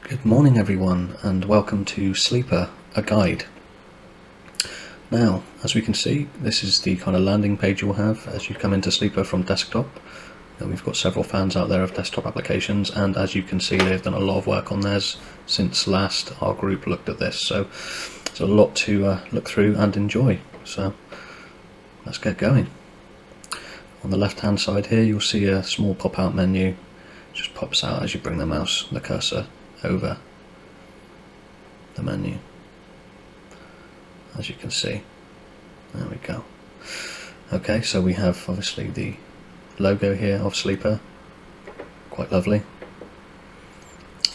Good morning everyone, and welcome to Sleeper, a guide. Now, as we can see, this is the kind of landing page you'll have as you come into Sleeper from desktop. Now, we've got several fans out there of desktop applications, and as you can see they've done a lot of work on theirs since last our group looked at this, so there's a lot to look through and enjoy, so let's get going. On the left hand side here you'll see a small pop-out menu. It just pops out as you bring the cursor over the menu, as you can see. There we go. Okay, so we have obviously the logo here of Sleeper, quite lovely.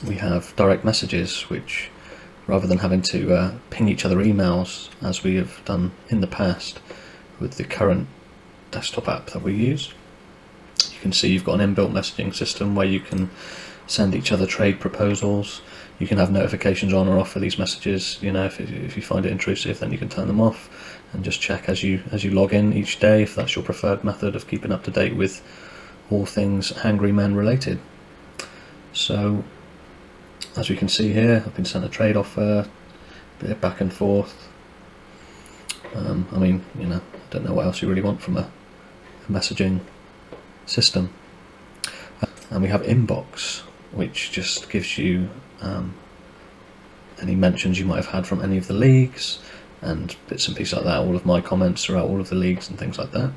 We have direct messages, which rather than having to ping each other emails as we have done in the past with the current desktop app that we use, you can see you've got an inbuilt messaging system where you can send each other trade proposals. You can have notifications on or off for these messages. You know, if you find it intrusive, then you can turn them off and just check as you log in each day if that's your preferred method of keeping up to date with all things Hangry Men related. So as we can see here, I've been sent a trade offer, a bit of back and forth. I mean, you know, I don't know what else you really want from a messaging system. And we have inbox, which just gives you any mentions you might have had from any of the leagues and bits and pieces like that, all of my comments throughout all of the leagues and things like that.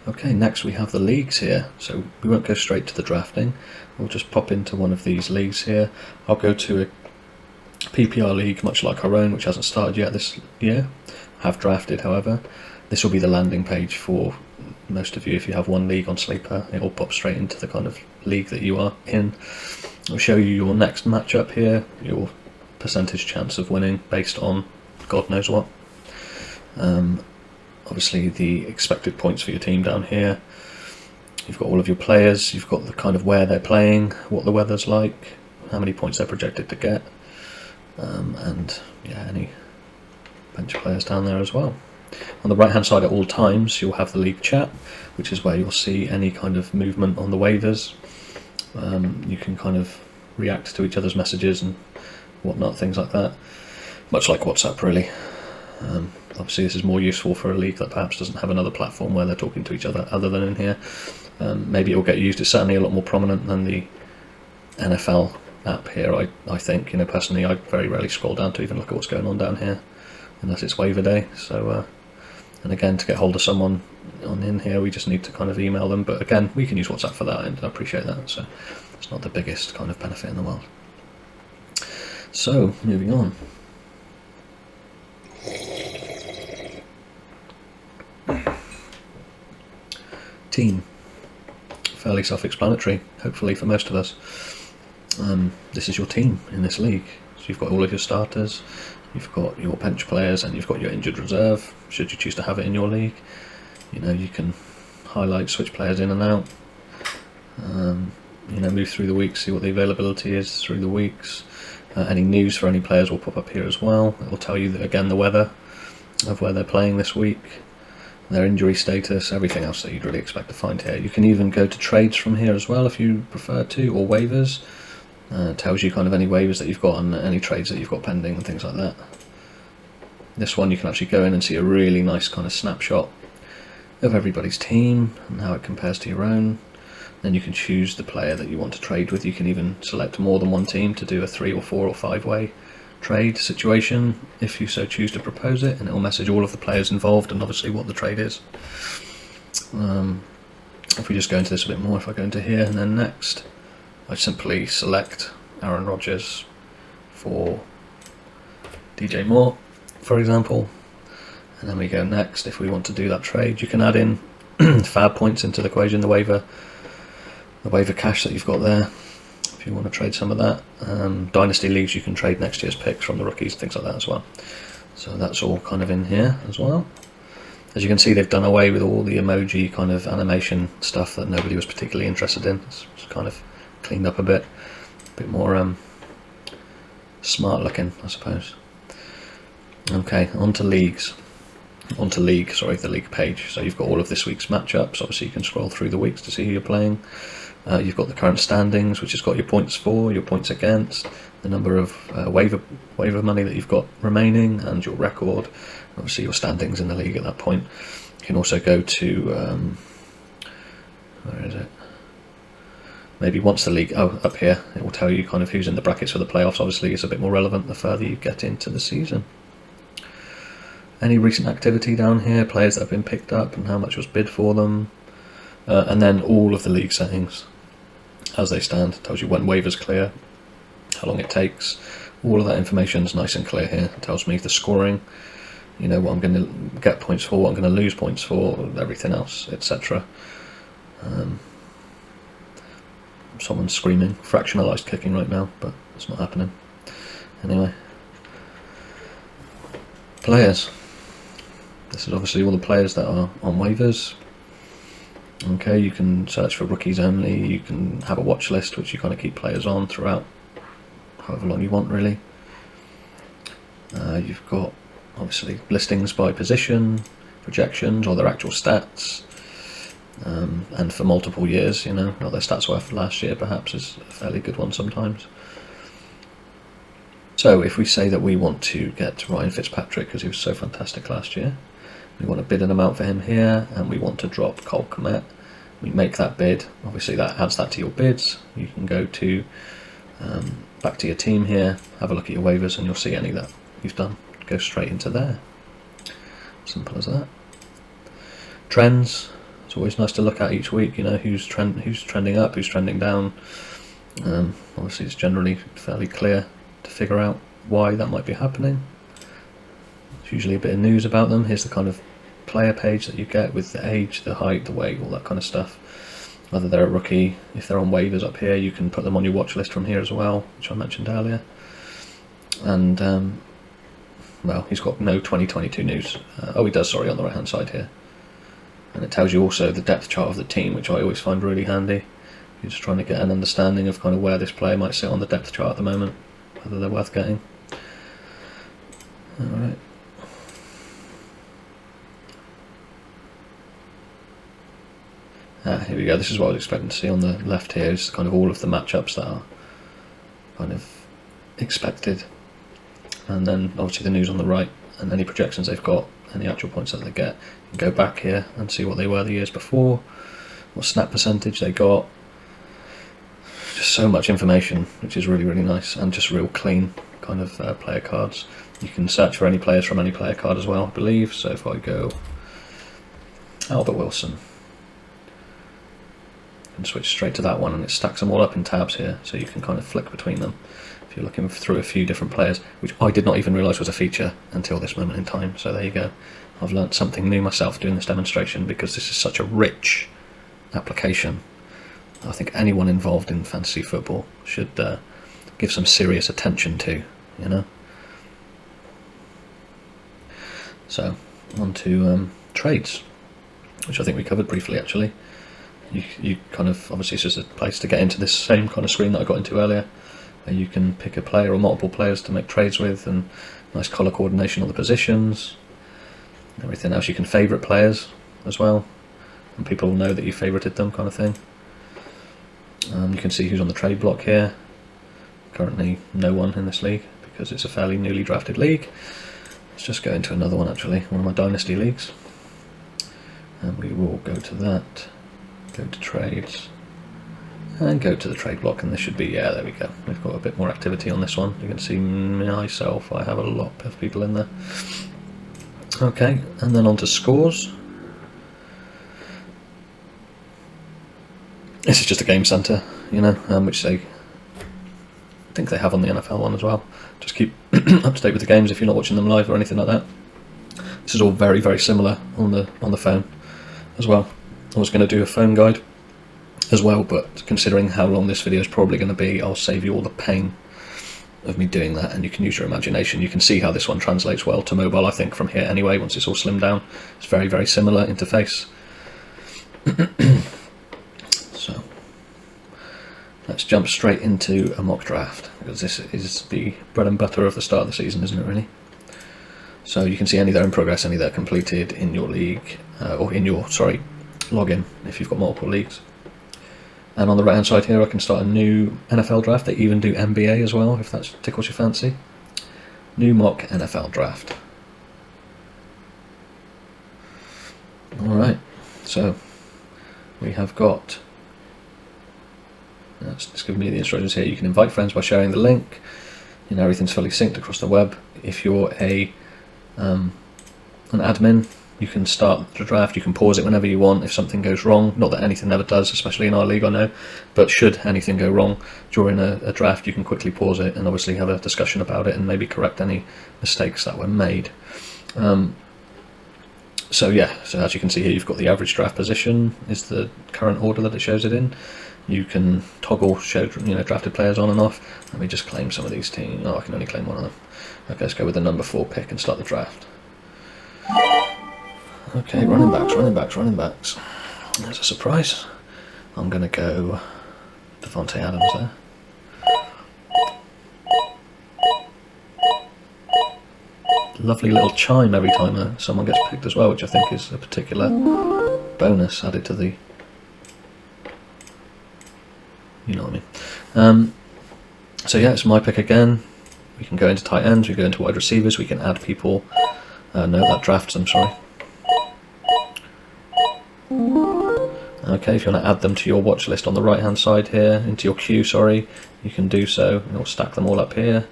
Okay, next we have the leagues here, so we won't go straight to the drafting, we'll just pop into one of these leagues here. I'll go to a PPR league much like our own, which hasn't started yet this year. Have drafted, however. This will be the landing page for most of you. If you have one league on Sleeper, it will pop straight into the kind of league that you are in. It'll show you your next matchup here, your percentage chance of winning based on God knows what. Obviously the expected points for your team down here. You've got all of your players, you've got the kind of where they're playing, what the weather's like, how many points they're projected to get, and yeah, any bench players down there as well. On the right hand side at all times you'll have the league chat, which is where you'll see any kind of movement on the waivers. You can kind of react to each other's messages and whatnot, things like that, much like WhatsApp really. Obviously this is more useful for a league that perhaps doesn't have another platform where they're talking to each other than in here. Maybe it will get used. It's certainly a lot more prominent than the NFL app here, I think. You know, personally I very rarely scroll down to even look at what's going on down here unless it's waiver day. So and again, to get hold of someone on in here we just need to kind of email them, but again we can use WhatsApp for that and I appreciate that, so it's not the biggest kind of benefit in the world. So moving on. Team, fairly self-explanatory hopefully for most of us. This is your team in this league, so you've got all of your starters, you've got your bench players, and you've got your injured reserve should you choose to have it in your league. You know, you can highlight, switch players in and out, you know, move through the weeks, see what the availability is through the weeks. Any news for any players will pop up here as well. It will tell you that, again, the weather of where they're playing this week, their injury status, everything else that you'd really expect to find here. You can even go to trades from here as well if you prefer to, or waivers. It tells you kind of any waivers that you've got and any trades that you've got pending and things like that. This one you can actually go in and see a really nice kind of snapshot of everybody's team and how it compares to your own. Then you can choose the player that you want to trade with. You can even select more than one team to do a 3 or 4 or 5-way trade situation if you so choose to propose it, and it will message all of the players involved and obviously what the trade is. If we just go into this a bit more, if I go into here and then next, I simply select Aaron Rodgers for DJ Moore, for example, and then we go next. If we want to do that trade, you can add in fab points into the equation, the waiver cash that you've got there, if you want to trade some of that. Dynasty leagues, you can trade next year's picks from the rookies, things like that as well. So that's all kind of in here as well. As you can see, they've done away with all the emoji kind of animation stuff that nobody was particularly interested in. It's kind of cleaned up a bit more smart looking, I suppose. Okay, onto leagues. Onto the league page. So you've got all of this week's matchups. Obviously you can scroll through the weeks to see who you're playing. You've got the current standings, which has got your points for, your points against, the number of waiver money that you've got remaining, and your record. Obviously, your standings in the league at that point. You can also go to where is it? Maybe once the league, up here, it will tell you kind of who's in the brackets for the playoffs. Obviously, it's a bit more relevant the further you get into the season. Any recent activity down here, players that have been picked up and how much was bid for them, and then all of the league settings as they stand. It tells you when waivers clear, how long it takes. All of that information is nice and clear here. It tells me the scoring, you know, what I'm going to get points for, what I'm going to lose points for, everything else, etc. Someone's screaming fractionalized kicking right now, but it's not happening. Anyway, players. This is obviously all the players that are on waivers. Okay, you can search for rookies only. You can have a watch list, which you kind of keep players on throughout however long you want, really. You've got obviously listings by position, projections, or their actual stats. And for multiple years, you know, what their stats were for last year perhaps is a fairly good one sometimes. So if we say that we want to get Ryan Fitzpatrick because he was so fantastic last year, we want to bid an amount for him here, and we want to drop Cole Kmet. We make that bid. Obviously that adds that to your bids. You can go to back to your team here, have a look at your waivers, and you'll see any that you've done go straight into there. Simple as that. Trends. It's always nice to look at each week, you know, who's trending up, who's trending down. Obviously it's generally fairly clear to figure out why that might be happening. There's usually a bit of news about them. Here's the kind of player page that you get with the age, the height, the weight, all that kind of stuff. Whether they're a rookie, if they're on waivers up here, you can put them on your watch list from here as well, which I mentioned earlier. And well, he's got no 2022 news. Oh, he does, sorry, on the right hand side here. And it tells you also the depth chart of the team, which I always find really handy. You're just trying to get an understanding of kind of where this player might sit on the depth chart at the moment, whether they're worth getting. Alright. Here we go. This is what I was expecting to see on the left here, is kind of all of the matchups that are kind of expected. And then obviously the news on the right, and any projections they've got, and the actual points that they get. You can go back here and see what they were the years before, what snap percentage they got. Just so much information, which is really, really nice, and just real clean kind of player cards. You can search for any players from any player card as well, I believe. So if I go Albert Wilson, you can switch straight to that one, and it stacks them all up in tabs here, so you can kind of flick between them if you're looking through a few different players, which I did not even realise was a feature until this moment in time. So there you go. I've learnt something new myself doing this demonstration, because this is such a rich application. I think anyone involved in fantasy football should give some serious attention to, you know. So on to trades, which I think we covered briefly actually. You kind of, obviously it's just a place to get into this same kind of screen that I got into earlier. You can pick a player or multiple players to make trades with, and nice colour coordination on the positions. Everything else, you can favourite players as well, and people will know that you favourited them, kind of thing. You can see who's on the trade block here. Currently no one in this league, because it's a fairly newly drafted league. Let's just go into another one actually, one of my dynasty leagues. And we will go to that, go to trades, and go to the trade block, and this should be, yeah, there we go. We've got a bit more activity on this one. You can see myself, I have a lot of people in there. Okay, and then on to scores. This is just a game centre, you know, which I think they have on the NFL one as well. Just keep up to date with the games if you're not watching them live or anything like that. This is all very, very similar on the phone as well. I was going to do a phone guide as well, but considering how long this video is probably going to be, I'll save you all the pain of me doing that, and you can use your imagination. You can see how this one translates well to mobile, I think, from here anyway, once it's all slimmed down. It's very, very similar interface. So let's jump straight into a mock draft, because this is the bread and butter of the start of the season, isn't it, really? So you can see any that are in progress, any that are completed in your league, or in your, sorry, login if you've got multiple leagues. And on the right hand side here I can start a new NFL draft. They even do NBA as well, if that tickles your fancy. New mock NFL draft. Alright, so we have got, it's giving me the instructions here. You can invite friends by sharing the link. You know, everything's fully synced across the web. If you're an admin, you can start the draft, you can pause it whenever you want if something goes wrong. Not that anything ever does, especially in our league, I know, but should anything go wrong during a draft, you can quickly pause it and obviously have a discussion about it and maybe correct any mistakes that were made. So yeah, so as you can see here, you've got the average draft position is the current order that it shows it in. You can toggle show drafted players on and off. Let me just claim some of these teams. Oh, I can only claim one of them. Okay, let's go with the number 4 pick and start the draft. Okay, running backs. There's a surprise. I'm going to go Devontae Adams there. Lovely little chime every time someone gets picked as well, which I think is a particular bonus added to the... You know what I mean. So yeah, it's my pick again. We can go into tight ends, we go into wide receivers, we can add people. No, that drafts, I'm sorry. Okay, if you want to add them to your watch list on the right hand side here, into your queue, sorry, you can do so. It'll stack them all up here,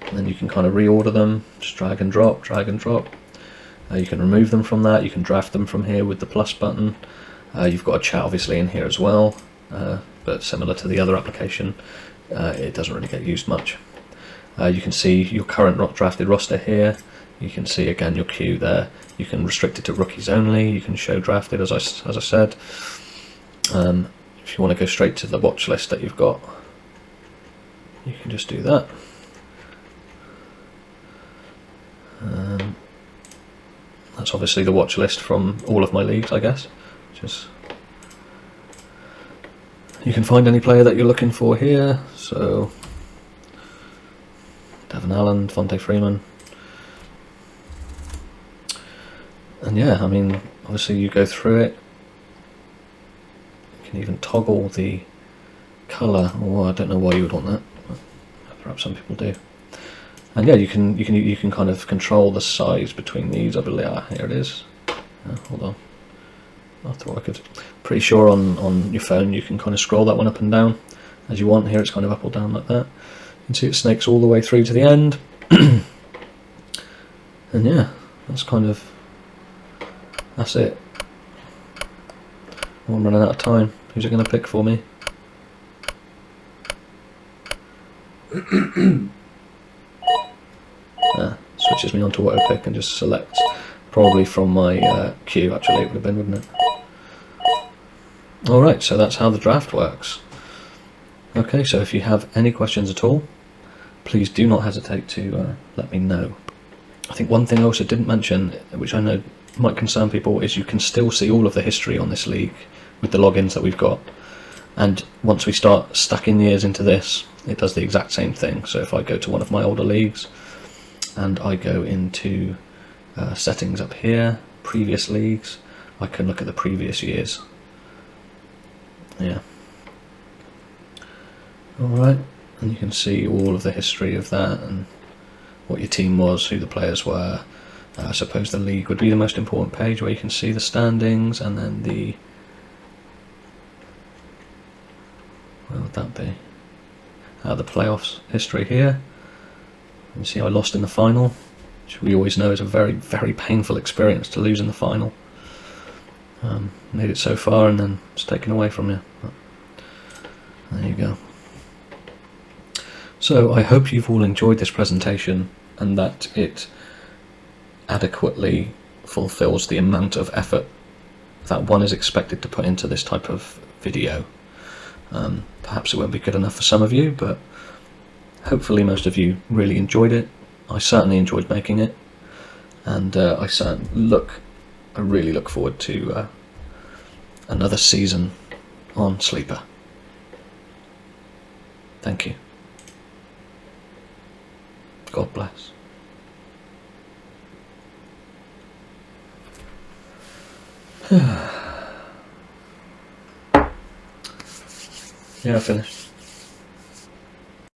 and then you can kind of reorder them, just drag and drop, you can remove them from that, you can draft them from here with the plus button. You've got a chat obviously in here as well, but similar to the other application, it doesn't really get used much. You can see your current drafted roster here. You can see again your queue there. You can restrict it to rookies only. You can show drafted, as I said. If you want to go straight to the watch list that you've got, you can just do that. That's obviously the watch list from all of my leagues, I guess. You can find any player that you're looking for here. So Devin Allen, Devontae Freeman. And yeah, I mean, obviously you go through it. You can even toggle the colour. Oh, I don't know why you would want that, but perhaps some people do. And yeah, you can kind of control the size between these. I believe here it is. Hold on. I thought I could. Pretty sure on your phone you can kind of scroll that one up and down as you want. Here it's kind of up or down like that. You can see it snakes all the way through to the end. And yeah, that's it. Oh, I'm running out of time. Who's it going to pick for me? Switches me onto auto pick and just select. Probably from my queue, actually, it would have been, wouldn't it? Alright, so that's how the draft works. Okay, so if you have any questions at all, please do not hesitate to let me know. I think one thing I also didn't mention, which I know might concern people, is you can still see all of the history on this league with the logins that we've got. And once we start stacking years into this, it does the exact same thing. So if I go to one of my older leagues and I go into settings up here, previous leagues, I can look at the previous years. Yeah. Alright, and you can see all of the history of that and what your team was, who the players were. I suppose the league would be the most important page where you can see the standings, and then where would that be? The playoffs history here. You can see I lost in the final, which we always know is a very, very painful experience to lose in the final. Made it so far and then it's taken away from you. But there you go. So I hope you've all enjoyed this presentation and that it adequately fulfills the amount of effort that one is expected to put into this type of video. Perhaps it won't be good enough for some of you, but hopefully most of you really enjoyed it. I certainly enjoyed making it, and I really look forward to another season on Sleeper. Thank you. God bless. Yeah, I finished.